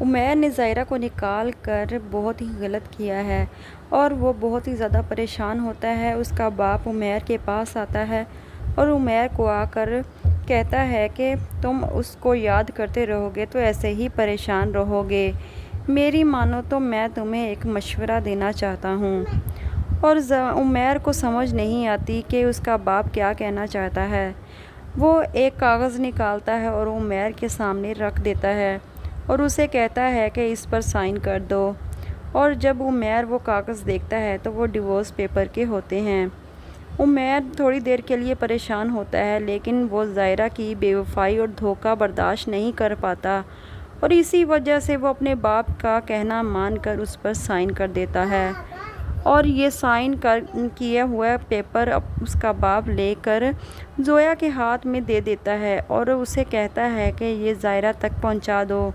عمیر نے ظاہرہ کو نکال کر بہت ہی غلط کیا ہے اور وہ بہت ہی زیادہ پریشان ہوتا ہے۔ اس کا باپ عمیر کے پاس آتا ہے اور عمیر کو آ کر کہتا ہے کہ تم اس کو یاد کرتے رہو گے تو ایسے ہی پریشان رہو گے، میری مانو تو میں تمہیں ایک مشورہ دینا چاہتا ہوں۔ اور عمیر کو سمجھ نہیں آتی کہ اس کا باپ کیا کہنا چاہتا ہے۔ وہ ایک کاغذ نکالتا ہے اور عمیر کے سامنے رکھ دیتا ہے اور اسے کہتا ہے کہ اس پر سائن کر دو۔ اور جب عمیر وہ کاغذ دیکھتا ہے تو وہ ڈیورس پیپر کے ہوتے ہیں۔ عمیر تھوڑی دیر کے لیے پریشان ہوتا ہے لیکن وہ ظاہرہ کی بے وفائی اور دھوکہ برداشت نہیں کر پاتا اور اسی وجہ سے وہ اپنے باپ کا کہنا مان کر اس پر سائن کر دیتا ہے اور یہ سائن کیا ہوا پیپر اس کا باپ لے کر زویا کے ہاتھ میں دے دیتا ہے اور اسے کہتا ہے کہ یہ ظاہرہ تک پہنچا دو۔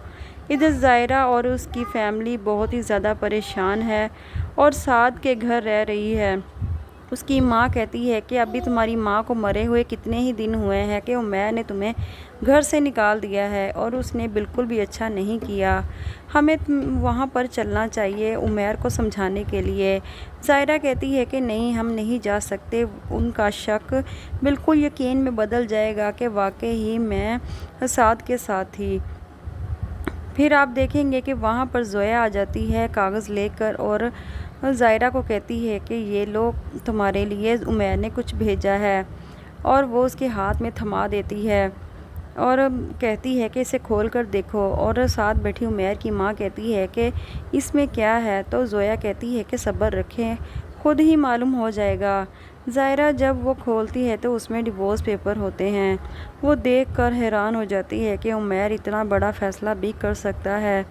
ادھر ظاہرہ اور اس کی فیملی بہت ہی زیادہ پریشان ہے اور سعد کے گھر رہ رہی ہے۔ اس کی ماں کہتی ہے کہ ابھی تمہاری ماں کو مرے ہوئے کتنے ہی دن ہوئے ہیں کہ عمیر نے تمہیں گھر سے نکال دیا ہے اور اس نے بالکل بھی اچھا نہیں کیا، ہمیں وہاں پر چلنا چاہیے عمیر کو سمجھانے کے لیے۔ ظاہرہ کہتی ہے کہ نہیں، ہم نہیں جا سکتے، ان کا شک بالکل یقین میں بدل جائے گا کہ واقعی ہی میں سعد کے ساتھ تھی۔ پھر آپ دیکھیں گے کہ وہاں پر زویا آ جاتی ہے کاغذ لے کر اور ظاہرہ کو کہتی ہے کہ یہ لو تمہارے لیے عمیر نے کچھ بھیجا ہے، اور وہ اس کے ہاتھ میں تھما دیتی ہے اور کہتی ہے کہ اسے کھول کر دیکھو۔ اور ساتھ بیٹھی عمیر کی ماں کہتی ہے کہ اس میں کیا ہے، تو زویا کہتی ہے کہ صبر رکھیں، خود ہی معلوم ہو جائے گا۔ ظاہرہ جب وہ کھولتی ہے تو اس میں ڈیورس پیپر ہوتے ہیں۔ وہ دیکھ کر حیران ہو جاتی ہے کہ عمیر اتنا بڑا فیصلہ بھی کر سکتا ہے،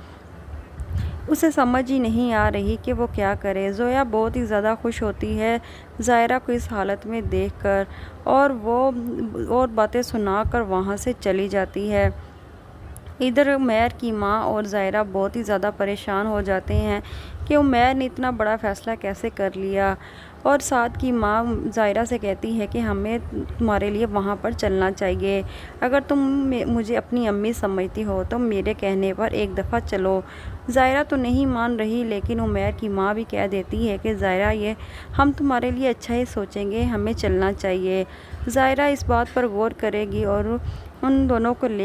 اسے سمجھ ہی نہیں آ رہی کہ وہ کیا کرے۔ زویا بہت ہی زیادہ خوش ہوتی ہے ظاہرہ کو اس حالت میں دیکھ کر اور وہ اور باتیں سنا کر وہاں سے چلی جاتی ہے۔ ادھر عمیر کی ماں اور ظاہرہ بہت ہی زیادہ پریشان ہو جاتے ہیں کہ عمیر نے اتنا بڑا فیصلہ کیسے کر لیا، اور سعد کی ماں ظاہرہ سے کہتی ہے کہ ہمیں تمہارے لیے وہاں پر چلنا چاہیے، اگر تم مجھے اپنی امی سمجھتی ہو تو میرے کہنے پر ایک دفعہ چلو۔ ظاہرہ تو نہیں مان رہی لیکن عمیر کی ماں بھی کہہ دیتی ہے کہ ظاہرہ ہم تمہارے لیے اچھا ہی سوچیں گے، ہمیں چلنا چاہیے۔ ظاہرہ اس بات پر غور کرے گی اور ان دونوں کو لے